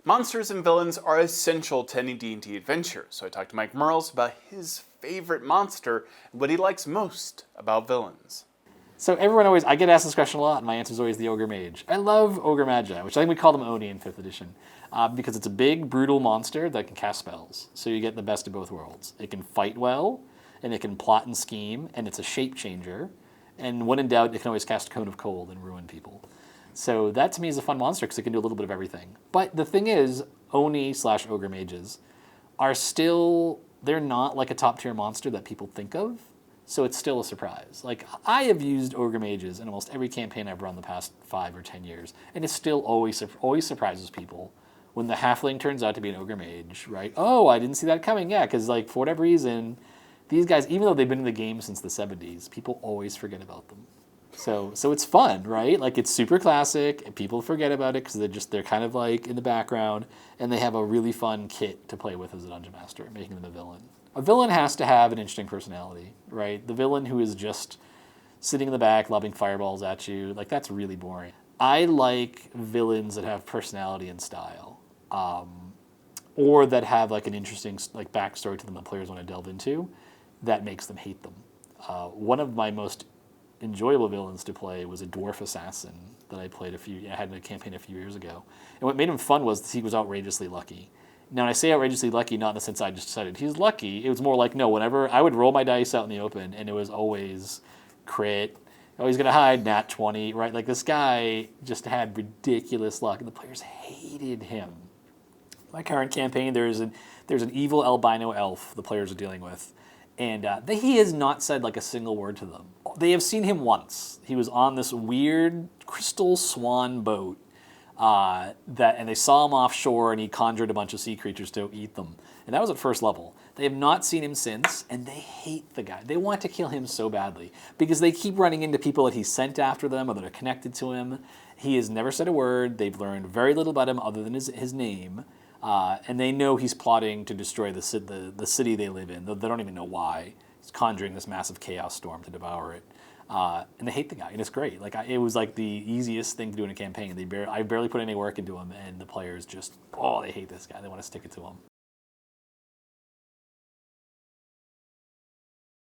Monsters and villains are essential to any D&D adventure, so I talked to Mike Mearls about his favorite monster and what he likes most about villains. So I get asked this question a lot, and my answer is always the Ogre Mage. I love Ogre Magi, which I think we call them Oni in 5th edition, because it's a big, brutal monster that can cast spells. So you get the best of both worlds. It can fight well, and it can plot and scheme, and it's a shape changer. And when in doubt, it can always cast Cone of Cold and ruin people. So that to me is a fun monster because it can do a little bit of everything. But the thing is, Oni/Ogre Mages are still, they're not like a top tier monster that people think of. So it's still a surprise. Like, I have used Ogre Mages in almost every campaign I've run the past 5 or 10 years, and it still always surprises people when the halfling turns out to be an Ogre Mage, right? Oh, I didn't see that coming. Yeah, because like for whatever reason, these guys, even though they've been in the game since the 70s, people always forget about them. So it's fun, right? Like, it's super classic, and people forget about it because they're kind of like in the background, and they have a really fun kit to play with as a dungeon master, making them a villain. A villain has to have an interesting personality, right? The villain who is just sitting in the back lobbing fireballs at you, like, that's really boring. I like villains that have personality and style, or that have like an interesting like backstory to them that players want to delve into that makes them hate them. One of my most enjoyable villains to play was a dwarf assassin that I had in a campaign a few years ago. And what made him fun was he was outrageously lucky. Now, I say outrageously lucky, not in the sense I just decided he's lucky. It was more like, no, whenever I would roll my dice out in the open, and it was always crit, always going to hide, nat 20, right? Like, this guy just had ridiculous luck, and the players hated him. My current campaign, there's an evil albino elf the players are dealing with, and he has not said like a single word to them. They have seen him once. He was on this weird crystal swan boat, and they saw him offshore, and he conjured a bunch of sea creatures to eat them. And that was at first level. They have not seen him since, and they hate the guy. They want to kill him so badly because they keep running into people that he sent after them or that are connected to him. He has never said a word. They've learned very little about him other than his name, and they know he's plotting to destroy the city they live in. They don't even know why. He's conjuring this massive chaos storm to devour it. And they hate the guy, and it's great. Like, it was like the easiest thing to do in a campaign. I barely put any work into him, and the players just, they hate this guy. They want to stick it to him.